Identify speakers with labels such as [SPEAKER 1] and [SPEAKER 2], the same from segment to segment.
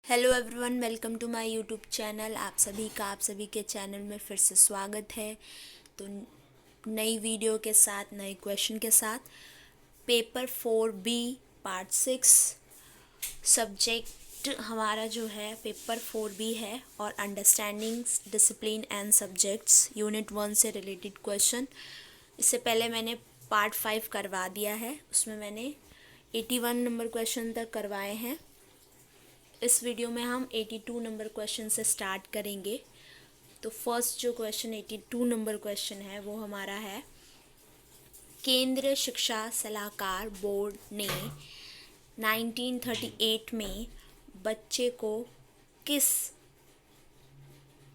[SPEAKER 1] Hello everyone, welcome to my YouTube channel. आप सभी के चैनल में फिर से स्वागत है। तो नई वीडियो के साथ, नए क्वेश्चन के साथ पेपर 4B पार्ट 6 सब्जेक्ट हमारा जो है पेपर 4B है और understanding discipline and subjects unit 1 से रिलेटेड क्वेश्चन। इससे पहले मैंने पार्ट 5 करवा दिया है, उसमें मैंने 81 नंबर क्वेश्चन तक करवाए हैं। इस वीडियो में हम 82 नंबर क्वेश्चन से स्टार्ट करेंगे। तो फर्स्ट जो क्वेश्चन 82 नंबर क्वेश्चन है वो हमारा है, केंद्रीय शिक्षा सलाहकार बोर्ड ने 1938 में बच्चे को किस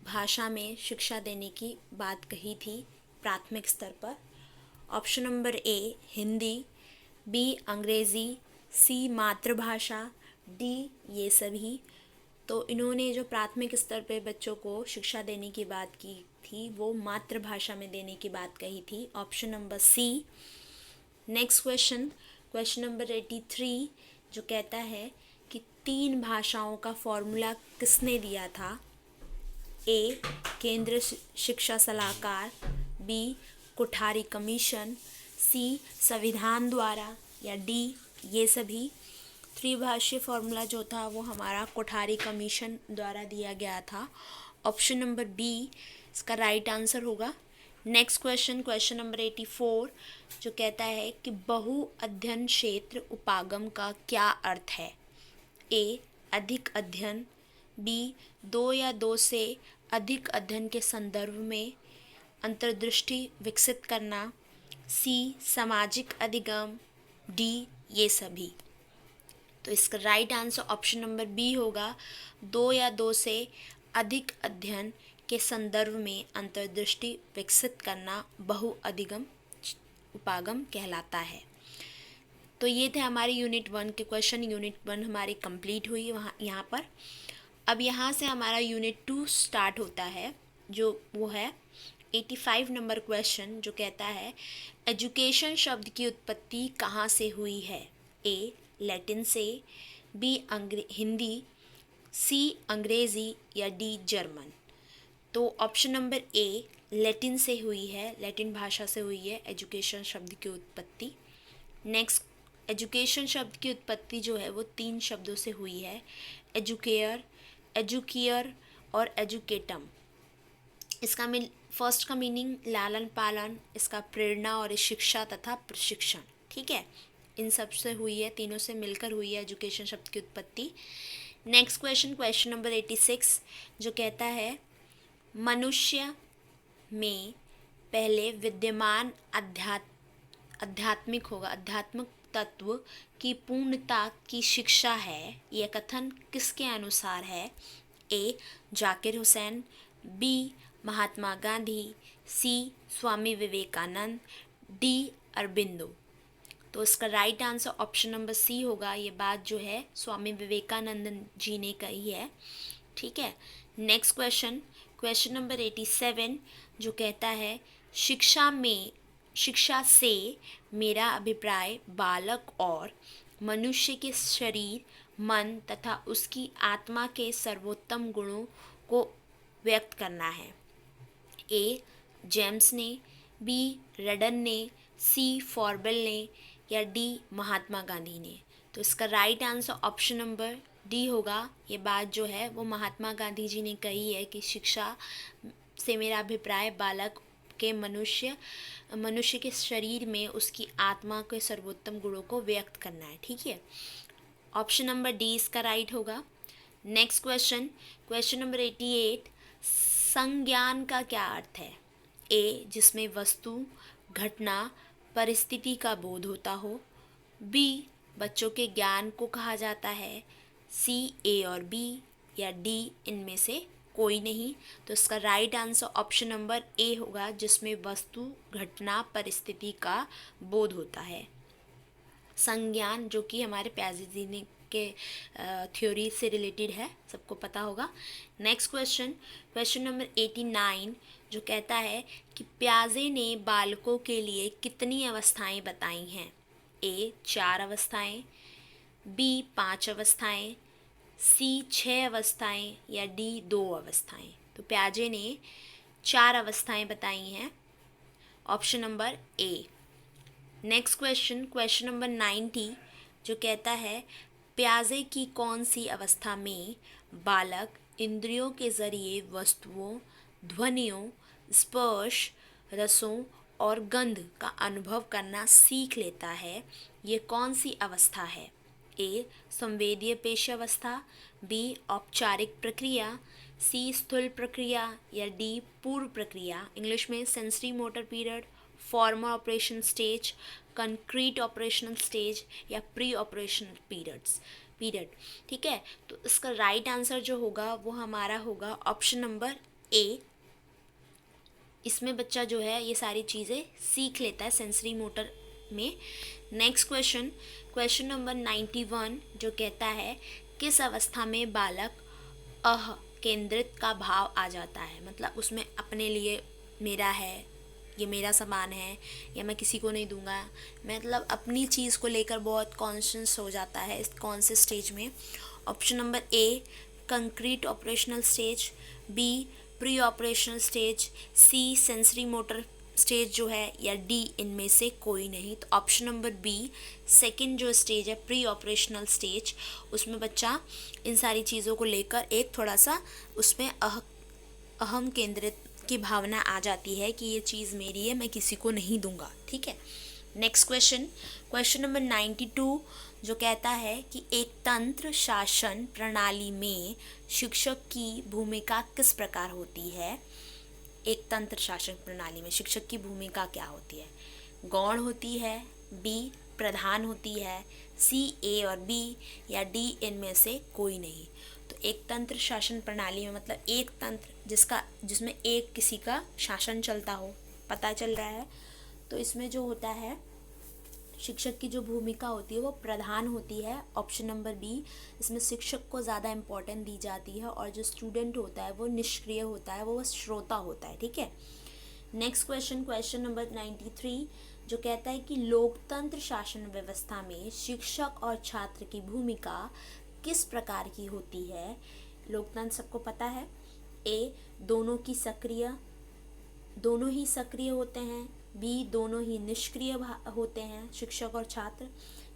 [SPEAKER 1] भाषा में शिक्षा देने की बात कही थी प्राथमिक स्तर पर? Option number A Hindi, B Angrezi, C मातृभाषा, डी ये सभी। तो इन्होंने जो प्राथमिक स्तर पे बच्चों को शिक्षा देने की बात की थी वो मातृभाषा में देने की बात कही थी, option number C. Next question, question number 83 जो कहता है कि 3 भाषाओं का फॉर्मूला किसने दिया था? ए केंद्रीय शिक्षा सलाहकार, बी कोठारी कमीशन, सी संविधान द्वारा, या डी ये सभी। त्रिभाषीय फॉर्मूला जो था वो हमारा कोठारी कमीशन द्वारा दिया गया था, ऑप्शन नंबर बी इसका राइट आंसर होगा। नेक्स्ट क्वेश्चन, क्वेश्चन नंबर 84 जो कहता है कि बहु अध्ययन क्षेत्र उपागम का क्या अर्थ है? ए अधिक अध्ययन, बी 2 या 2 से अधिक अध्ययन के संदर्भ में अंतर्दृष्टि विकसित करना, सी सामाजिक अधिगम, डी ये सभी। तो इसका right answer option number B होगा, 2 या 2 से अधिक अध्ययन के संदर्भ में अंतर्दृष्टि विकसित करना बहु अधिगम उपागम कहलाता है। तो ये थे हमारे यूनिट 1 के क्वेश्चन। यूनिट 1 हमारी कंप्लीट हुई यहाँ पर। अब यहाँ से हमारा यूनिट 2 स्टार्ट होता है, जो वो है 85 नंबर क्वेश्चन जो कहता है एजुकेशन शब्द की उत्पत्ति कहाँ से हुई है? ए लैटिन से, बी हिंदी, सी अंग्रेज़ी, या डी जर्मन। तो ऑप्शन नंबर ए लैटिन से हुई है, लैटिन भाषा से हुई है एजुकेशन शब्द की उत्पत्ति। नेक्स्ट, एजुकेशन शब्द की उत्पत्ति जो है वो 3 शब्दों से हुई है, एजुकियर और एजुकेटम। इसका फर्स्ट का मीनिंग लालन पालन, इसका प्रेरणा और शिक्षा तथा प्रशिक्षण, ठीक है। इन सब से हुई है, तीनों से मिलकर हुई है एजुकेशन शब्द की उत्पत्ति। नेक्स्ट क्वेश्चन, क्वेश्चन नंबर 86 जो कहता है मनुष्य में पहले विद्यमान आध्यात्मिक तत्व की पूर्णता की शिक्षा है, यह कथन किसके अनुसार है? A Zakir Hussain, B Mahatma Gandhi, C Swami Vivekananda, D Aurobindo. तो इसका right answer option number C होगा। ये बात जो है स्वामी विवेकानंद जी ने कही है, ठीक है। नेक्स्ट क्वेश्चन, क्वेश्चन नंबर 87 जो कहता है शिक्षा से मेरा अभिप्राय बालक और मनुष्य के शरीर, मन तथा उसकी आत्मा के सर्वोत्तम गुणों को व्यक्त करना है। ए जेम्स ने, बी रेडन ने, सी फॉर्बेल ने, या डी महात्मा गांधी ने। तो इसका right answer option number D होगा। ये बात जो है वो महात्मा गांधी जी ने कही है कि शिक्षा से मेरा अभिप्राय बालक के मनुष्य के शरीर में उसकी आत्मा के सर्वोत्तम गुणों को व्यक्त करना है, ठीक है। ऑप्शन नंबर डी इसका राइट होगा। नेक्स्ट क्वेश्चन, क्वेश्चन नंबर 88 संज्ञान का क्या अर्थ है? ए जिसमें वस्तु, घटना, परिस्थिति का बोध होता हो, बी बच्चों के ज्ञान को कहा जाता है, सी ए और बी, या डी इनमें से कोई नहीं। तो इसका राइट आंसर ऑप्शन नंबर ए होगा, जिसमें वस्तु, घटना, परिस्थिति का बोध होता है। संज्ञान जो कि हमारे प्याजे जी ने के थ्योरी से रिलेटेड है, सबको पता होगा। नेक्स्ट क्वेश्चन, क्वेश्चन नंबर 89 जो कहता है कि प्याजे ने बालकों के लिए कितनी अवस्थाएं बताई हैं? ए 4 अवस्थाएं, बी 5 अवस्थाएं, सी 6 अवस्थाएं या डी 2 अवस्थाएं? तो प्याजे ने 4 अवस्थाएं बताई हैं, ऑप्शन नंबर ए। नेक्स्ट क्वेश्चन, क्वेश्चन नंबर 90, जो कहता है प्याजे की कौन सी अवस्था में बालक इंद्रियों के जरिए वस्तुओं, ध्वनियों, स्पर्श, रसों और गंध का अनुभव करना सीख लेता है? ये कौन सी अवस्था है? ए संवेदीय पेशावस्था, बी औपचारिक प्रक्रिया, सी स्थूल प्रक्रिया या डी पूर्व प्रक्रिया, इंग्लिश में sensory motor period, formal operation stage, concrete operational stage या प्री ऑपरेशनल पीरियड। ठीक है, तो इसका राइट आंसर जो होगा वो हमारा होगा ऑप्शन नंबर ए। इसमें बच्चा जो है ये सारी चीज़ें सीख लेता है सेंसरी मोटर में। नेक्स्ट क्वेश्चन, क्वेश्चन नंबर 91, जो कहता है किस अवस्था में बालक अह केंद्रित का भाव आ जाता है? मतलब उसमें अपने लिए मेरा है, ये मेरा सामान है, या मैं किसी को नहीं दूंगा, मतलब अपनी चीज़ को लेकर बहुत कॉन्शियस हो जाता है इस कौन से स्टेज में? Option number A concrete operational stage, B pre operational stage, C sensory motor stage जो है, या डी इनमें से कोई नहीं। तो ऑप्शन नंबर बी सेकंड जो स्टेज है प्री ऑपरेशनल स्टेज, उसमें बच्चा इन सारी चीज़ों को लेकर एक थोड़ा सा उसमें अहम केंद्रित की भावना आ जाती है कि ये चीज़ मेरी है, मैं किसी को नहीं दूंगा। ठीक है, नेक्स्ट क्वेश्चन, क्वेश्चन नंबर 92, जो कहता है कि एक तंत्र शासन प्रणाली में शिक्षक की भूमिका किस प्रकार होती है? एक तंत्र शासन प्रणाली में शिक्षक की भूमिका क्या होती है? गौण होती है, बी प्रधान होती है, सी ए और बी, या डी इनमें से कोई नहीं। तो एक तंत्र शासन प्रणाली में मतलब एक तंत्र जिसमें एक किसी का शासन चलता हो, पता चल रहा है। तो इसमें जो होता है शिक्षक की जो भूमिका होती है वो प्रधान होती है, ऑप्शन नंबर बी। इसमें शिक्षक को ज़्यादा इम्पोर्टेंस दी जाती है और जो स्टूडेंट होता है वो निष्क्रिय होता है, वो बस श्रोता होता है। ठीक है, नेक्स्ट क्वेश्चन, क्वेश्चन नंबर 93, जो कहता है कि लोकतंत्र शासन व्यवस्था में शिक्षक और छात्र की भूमिका किस प्रकार की होती है? लोकतंत्र सबको पता है, ए दोनों ही सक्रिय होते हैं, बी दोनों ही निष्क्रिय होते हैं शिक्षक और छात्र,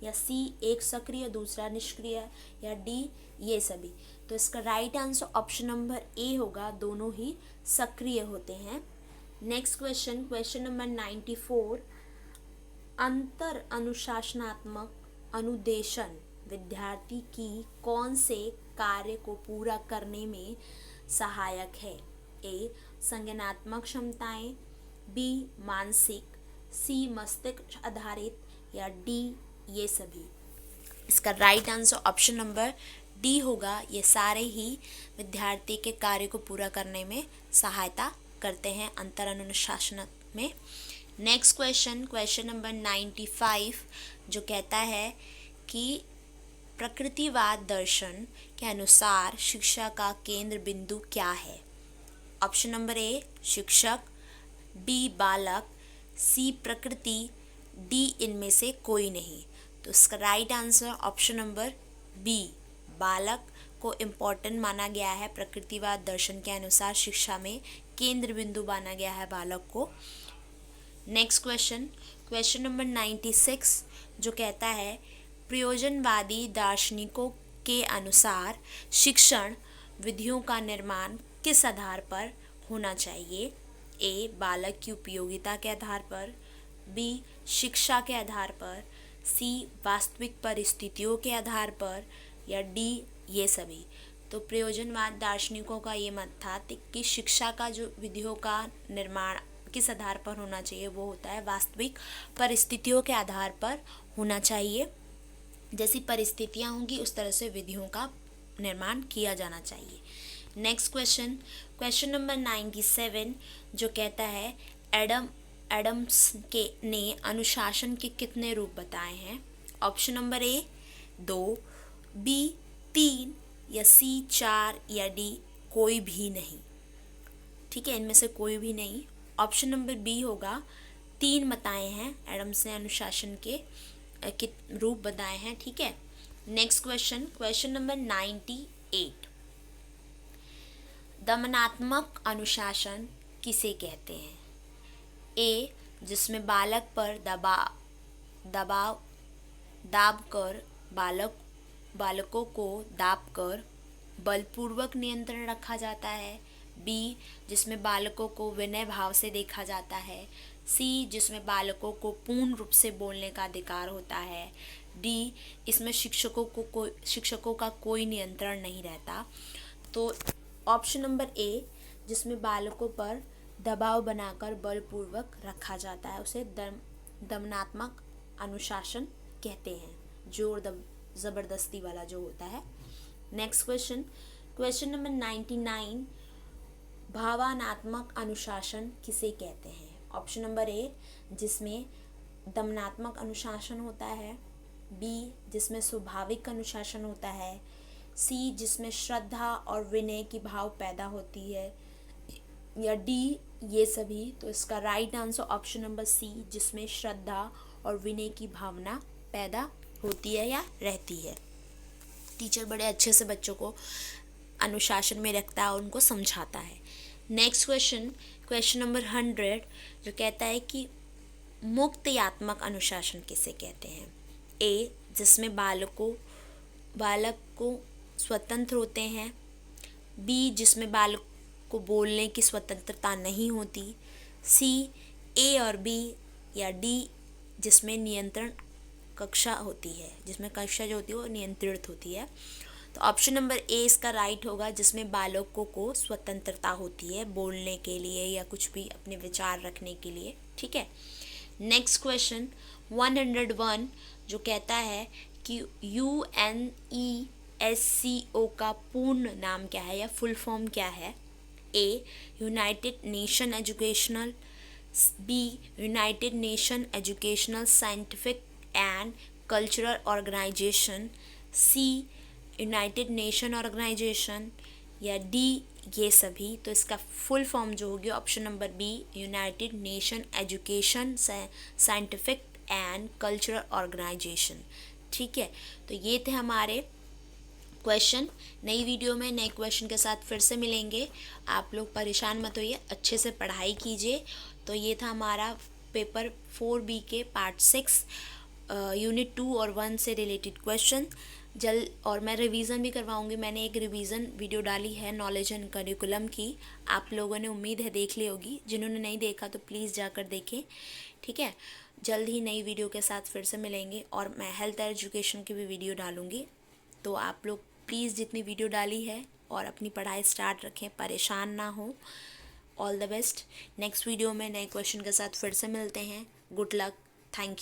[SPEAKER 1] या सी एक सक्रिय दूसरा निष्क्रिय, या डी ये सभी। तो इसका राइट आंसर ऑप्शन नंबर ए होगा, दोनों ही सक्रिय होते हैं। नेक्स्ट क्वेश्चन, क्वेश्चन नंबर 94, अंतर अनुशासनात्मक अनुदेशन विद्यार्थी की कौन से कार्य को पूरा करने में सहायक है? ए संज्ञानात्मक क्षमताएं, बी मानसिक, सी मस्तिष्क आधारित, या डी ये सभी। इसका right answer option number D होगा, ये सारे ही विद्यार्थी के कार्य को पूरा करने में सहायता करते हैं अंतर अनुशासन में। नेक्स्ट क्वेश्चन, क्वेश्चन नंबर 95, जो कहता है कि प्रकृतिवाद दर्शन के अनुसार शिक्षा का केंद्र बिंदु क्या है? ऑप्शन नंबर ए शिक्षक, बी बालक, सी प्रकृति, डी इनमें से कोई नहीं। तो इसका right answer option number B, बालक को इम्पोर्टेंट माना गया है। प्रकृतिवाद दर्शन के अनुसार शिक्षा में केंद्र बिंदु माना गया है बालक को। नेक्स्ट क्वेश्चन, क्वेश्चन नंबर 96, जो कहता है प्रयोजनवादी दार्शनिकों के अनुसार शिक्षण विधियों का निर्माण किस आधार पर होना चाहिए? ए बालक की उपयोगिता के आधार पर, बी शिक्षा के आधार पर, सी वास्तविक परिस्थितियों के आधार पर, या डी ये सभी। तो प्रयोजनवाद दार्शनिकों का ये मत था कि शिक्षा का जो विधियों का निर्माण किस आधार पर होना चाहिए, वो होता है वास्तविक परिस्थितियों के आधार पर होना चाहिए। जैसी परिस्थितियाँ होंगी उस तरह से विधियों का निर्माण किया जाना चाहिए। नेक्स्ट क्वेश्चन, क्वेश्चन नंबर 97, जो कहता है एडम्स ने अनुशासन के कितने रूप बताए हैं? ऑप्शन नंबर ए 2, बी 3, या सी 4, या डी कोई भी नहीं। ठीक है, इनमें से कोई भी नहीं। ऑप्शन नंबर बी होगा, 3 बताए हैं एडम्स ने अनुशासन के रूप बताए हैं। ठीक है, नेक्स्ट क्वेश्चन, क्वेश्चन नंबर 98। दमनात्मक अनुशासन किसे कहते हैं? ए, जिसमें बालक पर दबाव दाब कर बालकों को दाब कर बलपूर्वक नियंत्रण रखा जाता है। बी, जिसमें बालकों को विनय भाव से देखा जाता है। सी, जिसमें बालकों को पूर्ण रूप से बोलने का अधिकार होता है। डी, इसमें शिक्षकों का कोई नियंत्रण नहीं रहता। तो ऑप्शन नंबर ए, जिसमें बालकों पर दबाव बनाकर बलपूर्वक रखा जाता है, उसे दमनात्मक अनुशासन कहते हैं, जोर जबरदस्ती वाला जो होता है। Next question, question number 99। भावनात्मक अनुशासन किसे कहते हैं? ऑप्शन नंबर ए, जिसमें दमनात्मक अनुशासन होता है। बी, जिसमें स्वाभाविक अनुशासन होता है। सी, जिसमें श्रद्धा और विनय की भाव पैदा होती है, या डी, ये सभी। तो इसका right answer option number C, जिसमें श्रद्धा और विनय की भावना पैदा होती है या रहती है। टीचर बड़े अच्छे से बच्चों को अनुशासन में रखता है और उनको समझाता है। नेक्स्ट क्वेश्चन, क्वेश्चन नंबर 100, जो कहता है कि मुक्तियात्मक अनुशासन किसे कहते हैं? ए, जिसमें बालक को स्वतंत्र होते हैं। बी, जिसमें बालक को बोलने की स्वतंत्रता नहीं होती। सी, ए और बी, या डी, जिसमें नियंत्रण कक्षा होती है, जिसमें कक्षा जो होती है वो नियंत्रित होती है। तो ऑप्शन नंबर ए इसका राइट होगा, जिसमें बालकों को स्वतंत्रता होती है बोलने के लिए या कुछ भी अपने विचार रखने के लिए। ठीक है। नेक्स्ट क्वेश्चन 101, जो कहता है कि UNESCO का पूर्ण नाम क्या है या फुल फॉर्म क्या है? A, United Nation educational. B, United Nation educational scientific and cultural organisation. C, United Nation organisation, या डी, ये सभी। तो इसका फुल फॉर्म जो होगी option number B, United Nation education scientific and cultural organisation. ठीक है। तो ये थे हमारे क्वेश्चन। नई वीडियो में नए क्वेश्चन के साथ फिर से मिलेंगे। आप लोग परेशान मत होइए, अच्छे से पढ़ाई कीजिए। तो ये था हमारा पेपर 4B के पार्ट 6 यूनिट 2 और 1 से रिलेटेड क्वेश्चन। और मैं रिवीजन भी करवाऊंगी। मैंने एक रिवीजन वीडियो डाली है नॉलेज एंड करिकुलम की, आप लोगों ने उम्मीद है देख ली होगी। जिन्होंने नहीं देखा तो प्लीज़ जाकर देखें। ठीक है। जल्द ही नई वीडियो के साथ फिर से मिलेंगे, और मैं हेल्थ एजुकेशन की भी वीडियो डालूंगी। तो आप लोग प्लीज़ जितनी वीडियो डाली है और अपनी पढ़ाई स्टार्ट रखें, परेशान ना हो। All the best. Next video में नए क्वेश्चन के साथ फिर से मिलते हैं। Good luck. Thank you.